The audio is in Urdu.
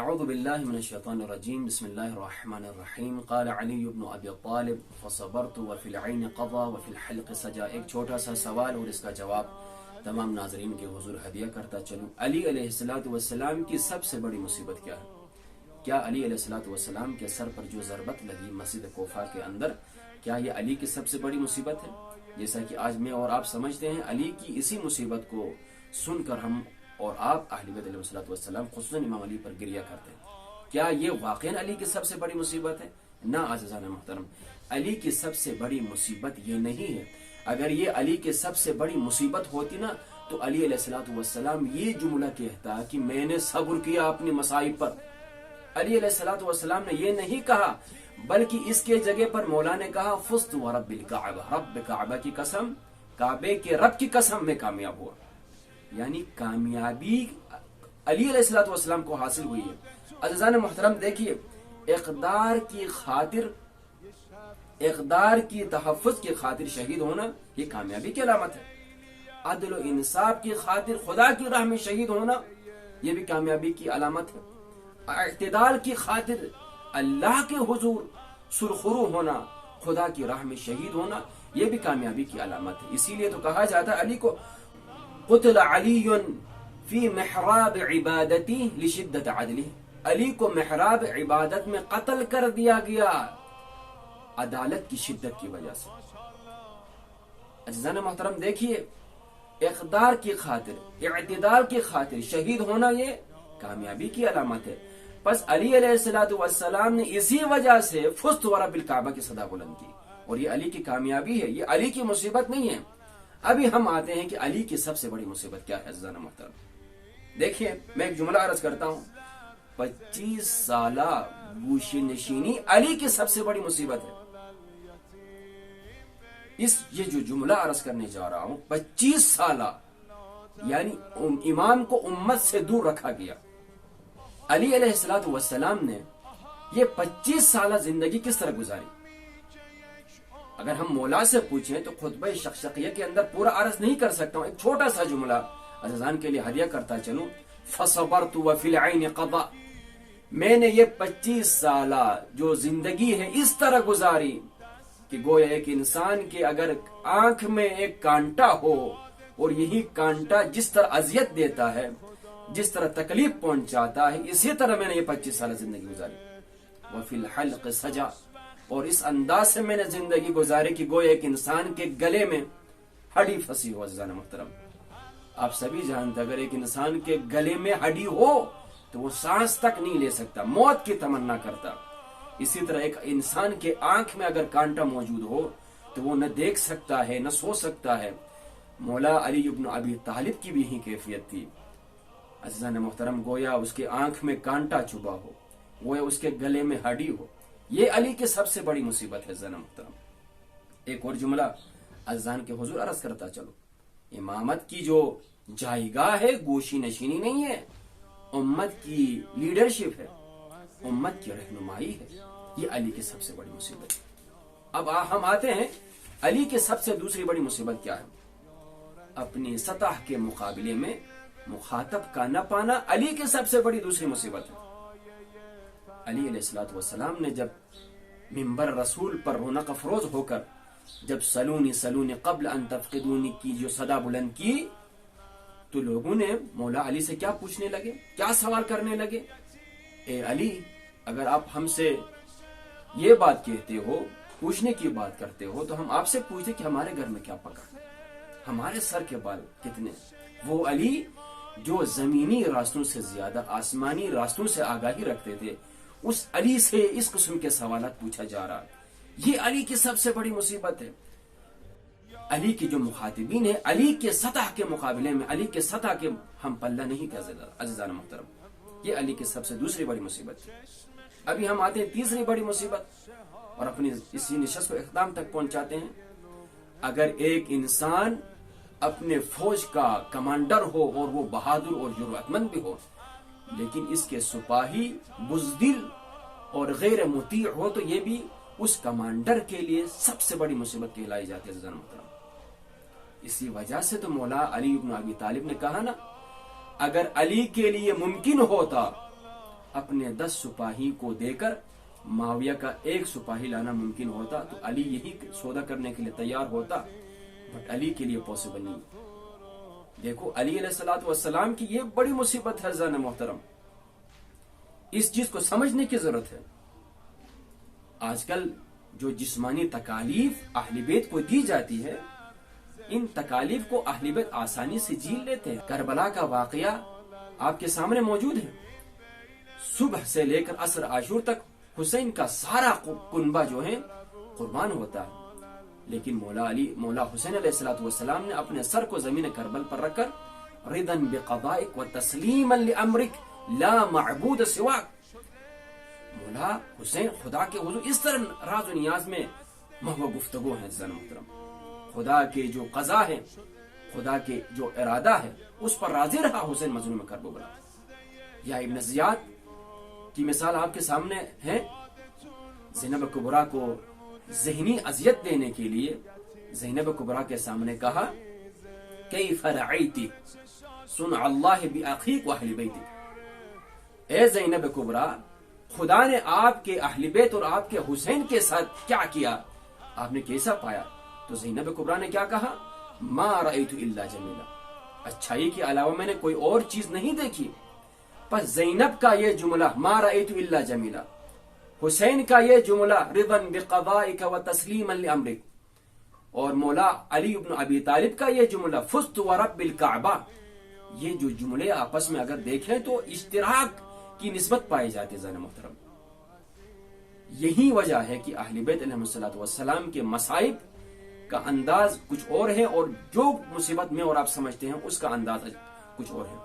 اعوذ باللہ من الشیطان الرجیم بسم اللہ الرحمن الرحیم قال علی بن ابی طالب فصبرت وفی العین قضا وفی الحلق سجا۔ ایک چھوٹا سا سوال اور اس کا جواب تمام ناظرین کے حضور ہدیہ کرتا چلوں۔ علی علیہ السلام کی سب سے بڑی مصیبت کیا ہے؟ کیا علی علیہ السلام کے سر پر جو ضربت لگی مسجد کوفہ کے اندر، کیا یہ علی کی سب سے بڑی مصیبت ہے؟ جیسا کہ آج میں اور آپ سمجھتے ہیں، علی کی اسی مصیبت کو سن کر ہم اور آپ اہل بیت علیہ السلام خصوصاً امام علی پر گریہ کرتے ہیں۔ کیا یہ واقعاً علی کی سب سے بڑی مصیبت ہے؟ نہ عزیزان محترم، علی کی سب سے بڑی مصیبت یہ نہیں ہے۔ اگر یہ علی کی سب سے بڑی مصیبت ہوتی نا تو علی علیہ السلام یہ جملہ کہتا کہ میں نے صبر کیا اپنی مصائب پر۔ علی علیہ السلام نے یہ نہیں کہا، بلکہ اس کے جگہ پر مولا نے کہا فزت ورب الکعبہ، رب کعبہ کی قسم، کعبے کے رب کی قسم میں کامیاب ہوا۔ یعنی کامیابی علی علیہ السلام کو حاصل ہوئی ہے۔ عزیزان محترم دیکھیے، اقدار کی تحفظ کی خاطر شہید ہونا یہ کامیابی کی علامت ہے۔ عدل و انصاف کی خاطر خدا کی راہ میں شہید ہونا یہ بھی کامیابی کی علامت ہے۔ اعتدال کی خاطر اللہ کے حضور سرخرو ہونا، خدا کی راہ میں شہید ہونا یہ بھی کامیابی کی علامت ہے۔ اسی لیے تو کہا جاتا ہے علی کو قتل علی فی محراب عبادتی لشدت عدلہ، علی کو محراب عبادت میں قتل کر دیا گیا عدالت کی شدت کی وجہ سے۔ عزیزان محترم دیکھیے، اقدار کی خاطر، اعتدال کی خاطر شہید ہونا یہ کامیابی کی علامت ہے۔ پس علی علیہ السلام نے اسی وجہ سے فزت ورب الکعبہ کی صدا بلند کی، اور یہ علی کی کامیابی ہے، یہ علی کی مصیبت نہیں ہے۔ ابھی ہم آتے ہیں کہ علی کی سب سے بڑی مصیبت کیا ہے عزیزان محترم۔ دیکھیے، میں ایک جملہ عرض کرتا ہوں، 25 سالہ گوشی نشینی علی کی سب سے بڑی مصیبت ہے۔ یہ جو جملہ عرض کرنے جا رہا ہوں، 25 سالہ یعنی امام کو امت سے دور رکھا گیا۔ علی علیہ السلام نے یہ 25 سالہ زندگی کس طرح گزاری؟ اگر ہم مولا سے پوچھیں تو خطبہ شقشقیہ کے اندر پورا عرض نہیں کر سکتا ہوں، ایک چھوٹا سا جملہ عزیزان کے لیے ہدیہ کرتا چلوں، فصبرت وفی العین قضا، میں نے یہ 25 سالہ جو زندگی ہے اس طرح گزاری کہ گویا ایک انسان کے اگر آنکھ میں ایک کانٹا ہو اور یہی کانٹا جس طرح اذیت دیتا ہے، جس طرح تکلیف پہنچاتا ہے، اسی طرح میں نے یہ 25 سالہ زندگی گزاری۔ وفی الحلق سجا، اور اس انداز سے میں نے زندگی گزاری کہ گویا ایک انسان کے گلے میں ہڈی پھنسی ہو۔ عزیزان محترم، آپ سبھی جانتے اگر ایک انسان کے گلے میں ہڈی ہو تو وہ سانس تک نہیں لے سکتا، موت کی تمنا کرتا۔ اسی طرح ایک انسان کے آنکھ میں اگر کانٹا موجود ہو تو وہ نہ دیکھ سکتا ہے، نہ سو سکتا ہے۔ مولا علی بن ابی طالب کی بھی یہی کیفیت تھی۔ عزیزان محترم، گویا اس کے آنکھ میں کانٹا چبھا ہو، گویا اس کے گلے میں ہڈی ہو، یہ علی کی سب سے بڑی مصیبت ہے۔ عزیزان محترم، ایک اور جملہ عزیزان کے حضور عرض کرتا چلو، امامت کی جو جائیگاہ ہے گوشی نشینی نہیں ہے، امت کی لیڈرشپ ہے، امت کی رہنمائی ہے، یہ علی کی سب سے بڑی مصیبت ہے۔ اب ہم آتے ہیں علی کی سب سے دوسری بڑی مصیبت کیا ہے؟ اپنی سطح کے مقابلے میں مخاطب کا نہ پانا علی کی سب سے بڑی دوسری مصیبت ہے۔ علی علیہ السلام نے جب منبر رسول پر رونق افروز ہو کر جب سلونی سلونی قبل ان تفقدونی کی جو صدا بلند کی تو لوگوں نے مولا علی سے کیا پوچھنے لگے، کیا سوال کرنے لگے؟ اے علی، اگر آپ ہم سے یہ بات کہتے ہو، پوچھنے کی بات کرتے ہو، تو ہم آپ سے پوچھتے کہ ہمارے گھر میں کیا پکا، ہمارے سر کے بال کتنے؟ وہ علی جو زمینی راستوں سے زیادہ آسمانی راستوں سے آگاہی رکھتے تھے، اس علی سے اس قسم کے سوالات پوچھا جا رہا، یہ علی کی سب سے بڑی مصیبت ہے۔ علی کی جو مخاطبین ہیں، علی کے سطح کے مقابلے میں علی کے سطح کے ہم پلہ نہیں کر عزیزان محترم، یہ علی کی سب سے دوسری بڑی مصیبت ہے۔ ابھی ہم آتے ہیں تیسری بڑی مصیبت اور اپنی اسی نشست کو اختتام تک پہنچاتے ہیں۔ اگر ایک انسان اپنے فوج کا کمانڈر ہو اور وہ بہادر اور جرأت مند بھی ہو، لیکن اس کے سپاہی بزدل اور غیر مطیع ہو تو یہ بھی اس کمانڈر کے لیے سب سے بڑی مصیبت کہلائی جاتی ہے عزیزان محترم۔ اسی وجہ سے تو مولا علی بن ابی طالب نے کہا نا، اگر علی کے لیے ممکن ہوتا اپنے 10 سپاہی کو دے کر معاویہ کا 1 سپاہی لانا ممکن ہوتا تو علی یہی سودا کرنے کے لیے تیار ہوتا، بٹ علی کے لیے پاسبل نہیں۔ دیکھو علی علیہ السلام کی یہ بڑی مصیبت ہے زن محترم، اس چیز کو سمجھنے کی ضرورت ہے۔ آج کل جو جسمانی تکالیف اہل بیت کو دی جاتی ہے، ان تکالیف کو اہل بیت آسانی سے جھیل لیتے ہیں۔ کربلا کا واقعہ آپ کے سامنے موجود ہے، صبح سے لے کر عصر عاشور تک حسین کا سارا کنبہ جو ہے قربان ہوتا ہے، لیکن مولا حسین علیہ السلام نے اپنے سر کو زمین کربل پر رکھ کر رضا بقضائک و تسلیما لامرک لا معبود سواک، مولا حسین خدا کے حضور اس طرح راز و نیاز میں محو گفتگو ہے زن محترم، خدا کے جو قضا ہے، خدا کے جو ارادہ ہے اس پر راضی رہا حسین مظلوم کربلا۔ یا ابن زیاد کی مثال آپ کے سامنے ہے، زینب کبریٰ کو ذہنی اذیت دینے کے لیے زینب کبریٰ کے سامنے کہا کیف رعیتی صنع اللہ باخیک و اہل بیتک، اے زینب کبریٰ خدا نے آپ کے اہل بیت اور آپ کے حسین کے ساتھ کیا کیا، آپ نے کیسا پایا؟ تو زینب کبریٰ نے کیا کہا، ما رأیت الا جمیلا، اچھائی کے علاوہ میں نے کوئی اور چیز نہیں دیکھی۔ پس زینب کا یہ جملہ ما رأیت الا جمیلا، حسین کا یہ جملہ رضا بقضائک و تسلیما لامرک، اور مولا علی بن ابی طالب کا یہ جملہ فزت ورب الکعبہ، یہ جو جملے آپس میں اگر دیکھیں تو اشتراک کی نسبت پائی جاتی ہے زن محترم۔ یہی وجہ ہے کہ اہل بیت علیہ السلام کے مصائب کا انداز کچھ اور ہے، اور جو مصیبت میں اور آپ سمجھتے ہیں اس کا انداز کچھ اور ہے۔